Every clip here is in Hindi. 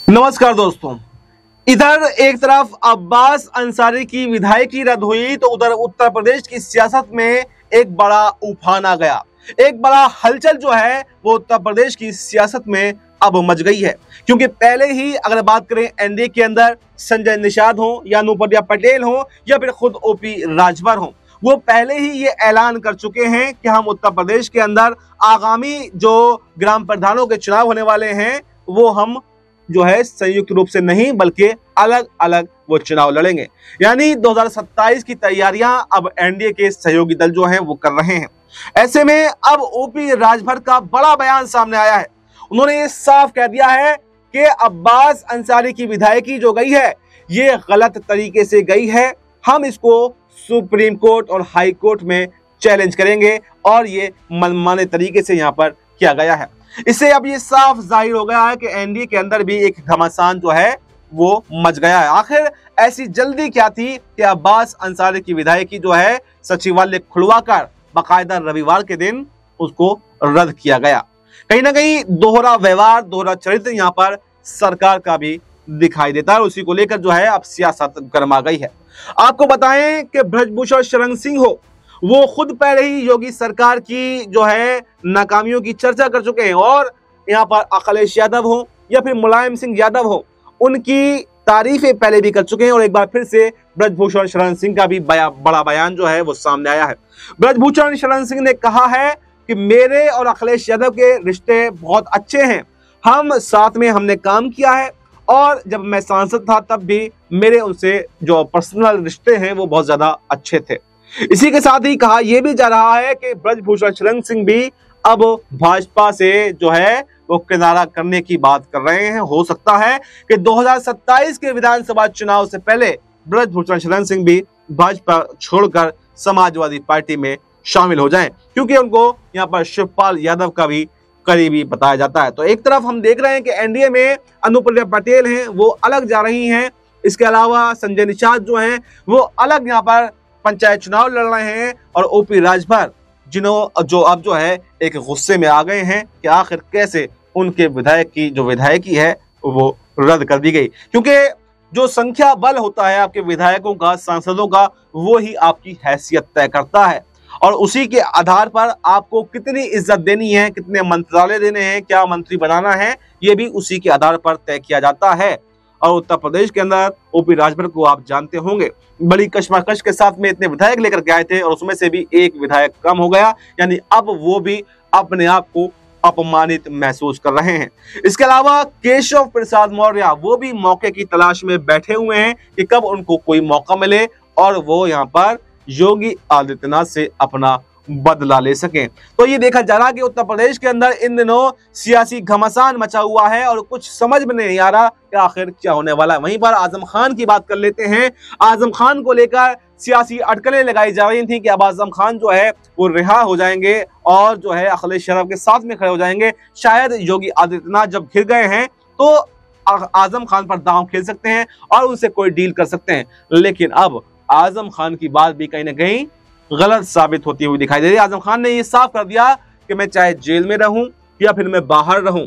नमस्कार दोस्तों। इधर एक तरफ अब्बास अंसारी की विधायकी रद्द हुई तो उधर उत्तर प्रदेश की सियासत में एक बड़ा उफान आ गया। एक बड़ा हलचल जो है वो उत्तर प्रदेश की सियासत में अब मच गई है, क्योंकि पहले ही अगर बात करें एनडीए के अंदर संजय निषाद हो या अनुप्रिया पटेल हो या फिर खुद ओपी राजभर हो, वो पहले ही ये ऐलान कर चुके हैं कि हम उत्तर प्रदेश के अंदर आगामी जो ग्राम प्रधानों के चुनाव होने वाले हैं वो हम जो है संयुक्त रूप से नहीं बल्कि अलग अलग वो चुनाव लड़ेंगे। यानी 2027 की तैयारियां अब एनडीए के सहयोगी दल जो हैं वो कर रहे हैं। ऐसे में अब ओपी राजभर का बड़ा बयान सामने आया है। उन्होंने ये साफ कह दिया है कि अब्बास अंसारी की विधायकी जो गई है ये गलत तरीके से गई है। हम इसको सुप्रीम कोर्ट और हाई कोर्ट में चैलेंज करेंगे और ये मनमाने तरीके से यहाँ पर किया गया है। इससे अब ये साफ जाहिर हो गया है कि एनडीए के अंदर भी एक घमासान जो है वो मच गया है। आखिर ऐसी जल्दी क्या थी कि अब्बास अंसारी की विधायकी जो है सचिवालय खुलवाकर बाकायदा रविवार के दिन उसको रद्द किया गया। कहीं ना कहीं दोहरा व्यवहार, दोहरा चरित्र यहाँ पर सरकार का भी दिखाई देता है। उसी को लेकर जो है अब सियासत गर्मा गई है। आपको बताएं कि ब्रजभूषण शरण सिंह हो, वो खुद पहले ही योगी सरकार की जो है नाकामियों की चर्चा कर चुके हैं और यहाँ पर अखिलेश यादव हो या फिर मुलायम सिंह यादव हो, उनकी तारीफें पहले भी कर चुके हैं। और एक बार फिर से ब्रजभूषण शरण सिंह का भी बड़ा बयान जो है वो सामने आया है। ब्रजभूषण शरण सिंह ने कहा है कि मेरे और अखिलेश यादव के रिश्ते बहुत अच्छे हैं, हम साथ में हमने काम किया है और जब मैं सांसद था तब भी मेरे उनसे जो पर्सनल रिश्ते हैं वो बहुत ज्यादा अच्छे थे। इसी के साथ ही कहा यह भी जा रहा है कि ब्रजभूषण शरण सिंह भी अब भाजपा से जो है वो किनारा करने की बात कर रहे हैं। हो सकता है कि 2027 के विधानसभा चुनाव से पहले ब्रजभूषण शरण सिंह भी भाजपा छोड़कर समाजवादी पार्टी में शामिल हो जाएं, क्योंकि उनको यहाँ पर शिवपाल यादव का भी करीबी बताया जाता है। तो एक तरफ हम देख रहे हैं कि एनडीए में अनुप्रिया पटेल हैं वो अलग जा रही हैं, इसके अलावा संजय निषाद जो हैं वो अलग यहाँ पर पंचायत चुनाव लड़ रहे हैं और ओपी राजभर जो अब जो है एक गुस्से में आ गए हैं कि आखिर कैसे उनके विधायक की जो विधायकी है वो रद्द कर दी गई। क्योंकि जो संख्या बल होता है आपके विधायकों का, सांसदों का, वो ही आपकी हैसियत तय करता है और उसी के आधार पर आपको कितनी इज्जत देनी है, कितने मंत्रालय देने हैं, क्या मंत्री बनाना है, ये भी उसी के आधार पर तय किया जाता है। और उत्तर प्रदेश के अंदर ओपी राजभर को आप जानते होंगे, बड़ी कश्मकश के साथ में इतने विधायक लेकर के आए थे और उसमें से भी एक विधायक कम हो गया, यानी अब वो भी अपने आप को अपमानित महसूस कर रहे हैं। इसके अलावा केशव प्रसाद मौर्य वो भी मौके की तलाश में बैठे हुए हैं कि कब उनको कोई मौका मिले और वो यहाँ पर योगी आदित्यनाथ से अपना बदला ले सकें। तो ये देखा जा रहा है कि उत्तर प्रदेश के अंदर इन दिनों सियासी घमासान मचा हुआ है और कुछ समझ में नहीं आ रहा कि आखिर क्या होने वाला है। वहीं पर आजम खान की बात कर लेते हैं। आजम खान को लेकर सियासी अटकलें लगाई जा रही थी कि अब आजम खान जो है वो रिहा हो जाएंगे और जो है अखिलेश यादव के साथ में खड़े हो जाएंगे। शायद योगी आदित्यनाथ जब घिर गए हैं तो आजम खान पर दांव खेल सकते हैं और उनसे कोई डील कर सकते हैं। लेकिन अब आजम खान की बात भी कहीं ना कहीं गलत साबित होती हुई दिखाई दे रही है। आजम खान ने ये साफ कर दिया कि मैं चाहे जेल में रहूं या फिर मैं बाहर रहूं,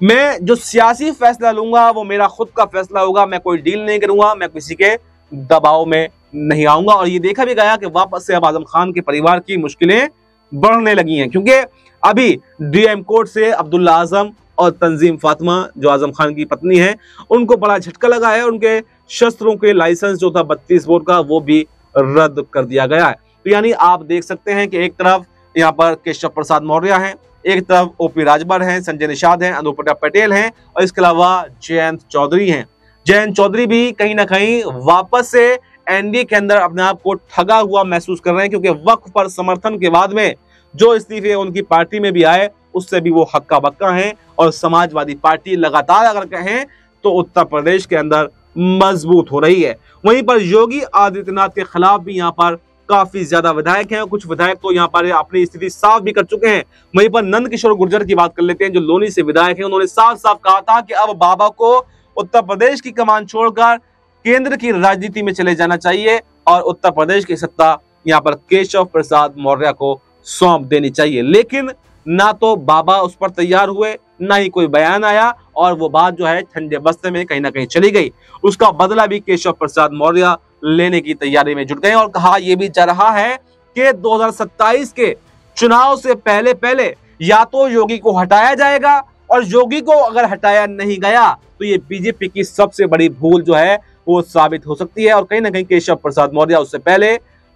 मैं जो सियासी फैसला लूंगा वो मेरा खुद का फैसला होगा, मैं कोई डील नहीं करूंगा, मैं किसी के दबाव में नहीं आऊंगा। और ये देखा भी गया कि वापस से अब आजम खान के परिवार की मुश्किलें बढ़ने लगी हैं, क्योंकि अभी डीएम कोर्ट से अब्दुल्ला आजम और तंजीम फातिमा जो आजम खान की पत्नी है उनको बड़ा झटका लगा है। उनके शस्त्रों के लाइसेंस जो था 32 बोर का वो भी रद्द कर दिया गया है। तो यानी आप देख सकते हैं कि एक तरफ यहाँ पर केशव प्रसाद मौर्य हैं, एक तरफ ओपी राजभर हैं, संजय निषाद हैं, अनुप्रिया पटेल हैं और इसके अलावा जयंत चौधरी हैं। जयंत चौधरी भी कहीं ना कहीं वापस से एनडीए के अंदर अपने आप को ठगा हुआ महसूस कर रहे हैं, क्योंकि वक्फ पर समर्थन के बाद में जो इस्तीफे उनकी पार्टी में भी आए उससे भी वो हक्का बक्का हैं और समाजवादी पार्टी लगातार अगर कहें तो उत्तर प्रदेश के अंदर मजबूत हो रही है। वहीं पर योगी आदित्यनाथ के खिलाफ भी यहाँ पर काफी ज्यादा विधायक हैं, कुछ विधायक तो यहाँ पर अपनी स्थिति साफ भी कर चुके हैं। वहीं पर नंद किशोर गुर्जर की बात कर लेते हैं जो लोनी से विधायक हैं। उन्होंने साफ साफ कहा था कि अब बाबा को उत्तर प्रदेश की कमान छोड़कर केंद्र की राजनीति में चले जाना चाहिए और उत्तर प्रदेश की सत्ता यहाँ पर केशव प्रसाद मौर्य को सौंप देनी चाहिए। लेकिन ना तो बाबा उस पर तैयार हुए, ना ही कोई बयान आया और वो बात जो है ठंडे बस्ते में कहीं ना कहीं चली गई। उसका बदला भी केशव प्रसाद मौर्य लेने की तैयारी में जुट गए और कहा यह भी जा रहा है कि 2027 के चुनाव से पहले पहले या तो योगी को हटाया जाएगा, और योगी को अगर हटाया नहीं गया तो ये बीजेपी की सबसे बड़ी भूल जो है वो साबित हो सकती है। और कहीं ना कहीं केशव प्रसाद मौर्य उससे पहले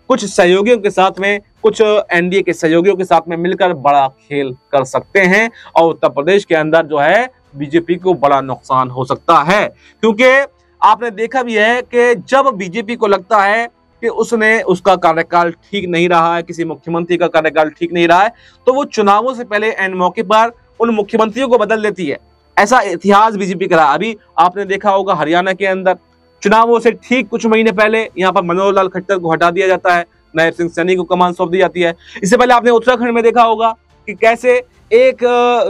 कुछ सहयोगियों के साथ में, कुछ एनडीए के सहयोगियों के साथ में मिलकर बड़ा खेल कर सकते हैं और उत्तर प्रदेश के अंदर जो है बीजेपी को बड़ा नुकसान हो सकता है। क्योंकि आपने देखा भी है कि जब बीजेपी को लगता है कि उसका कार्यकाल ठीक नहीं रहा है, किसी मुख्यमंत्री का कार्यकाल ठीक नहीं रहा है, तो वो चुनावों से पहले एंड मौके पर उन मुख्यमंत्रियों को बदल देती है। ऐसा इतिहास बीजेपी का रहा। अभी आपने देखा होगा हरियाणा के अंदर चुनावों से ठीक कुछ महीने पहले यहाँ पर मनोहर लाल खट्टर को हटा दिया जाता है, नायब सिंह सैनी को कमान सौंप दी जाती है। इससे पहले आपने उत्तराखंड में देखा होगा कि कैसे एक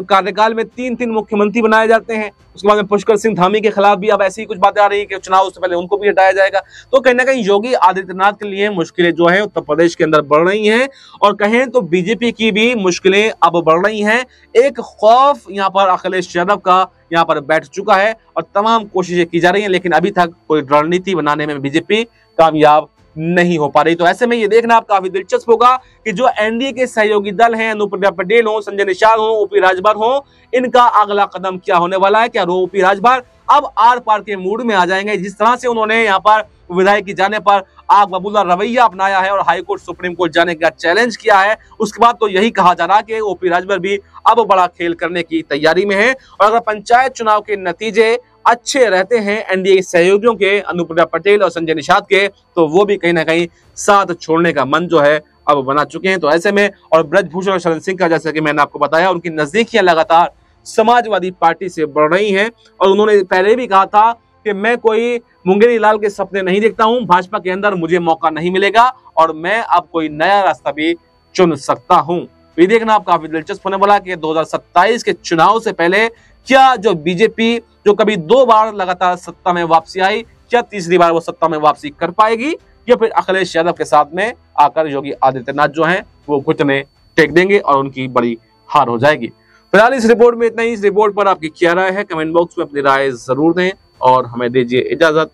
कार्यकाल में 3-3 मुख्यमंत्री बनाए जाते हैं। उसके बाद में पुष्कर सिंह धामी के खिलाफ भी अब ऐसी ही कुछ बातें आ रही है कि चुनाव से पहले उनको भी हटाया जाएगा। तो कहीं ना कहीं योगी आदित्यनाथ के लिए मुश्किलें जो है उत्तर प्रदेश के अंदर बढ़ रही हैं, और कहें तो बीजेपी की भी मुश्किलें अब बढ़ रही हैं। एक खौफ यहाँ पर अखिलेश यादव का यहाँ पर बैठ चुका है और तमाम कोशिशें की जा रही हैं, लेकिन अभी तक कोई रणनीति बनाने में बीजेपी कामयाब नहीं हो पा रही। तो ऐसे में ये देखना आप काफी दिलचस्प होगा कि जो एनडीए के सहयोगी दल हैं, अनुप्रिया पटेल हो, संजय निषाद हो, ओपी राजभर हो, इनका अगला कदम क्या होने वाला है। क्या ओपी राजभर अब आर पार के मूड में आ जाएंगे? जिस तरह से उन्होंने यहाँ पर विधायक की जाने पर आग बबूला रवैया अपनाया है और हाईकोर्ट सुप्रीम कोर्ट जाने का चैलेंज किया है, उसके बाद तो यही कहा जा रहा है कि ओपी राजभर भी अब बड़ा खेल करने की तैयारी में है। और अगर पंचायत चुनाव के नतीजे अच्छे रहते हैं एनडीए सहयोगियों के, अनुप्रिया पटेल और संजय निषाद के, तो वो भी कहीं ना कहीं साथ छोड़ने का मन जो है अब बना चुके हैं। तो ऐसे में और ब्रजभूषण और शरण सिंह का, जैसा कि मैंने आपको बताया, उनकी नजदीकियां लगातार समाजवादी पार्टी से बढ़ रही हैं और उन्होंने पहले भी कहा था कि मैं कोई मुंगेरी लाल के सपने नहीं देखता हूं, भाजपा के अंदर मुझे मौका नहीं मिलेगा और मैं अब कोई नया रास्ता भी चुन सकता हूं। ये देखना आप काफी दिलचस्प होने वाला कि 2027 के चुनाव से पहले क्या जो बीजेपी जो कभी 2 बार लगातार सत्ता में वापसी आई, क्या तीसरी बार वो सत्ता में वापसी कर पाएगी, या फिर अखिलेश यादव के साथ में आकर योगी आदित्यनाथ जो हैं वो घुटने टेक देंगे और उनकी बड़ी हार हो जाएगी। फिलहाल इस रिपोर्ट में इतना ही। इस रिपोर्ट पर आपकी क्या राय है, कमेंट बॉक्स में अपनी राय जरूर दें और हमें दीजिए इजाजत।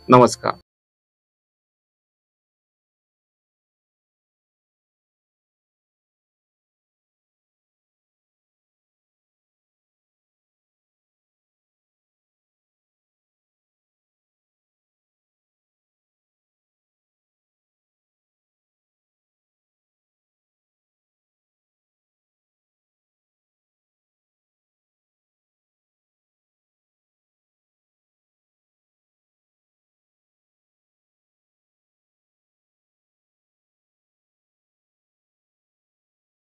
नमस्कार।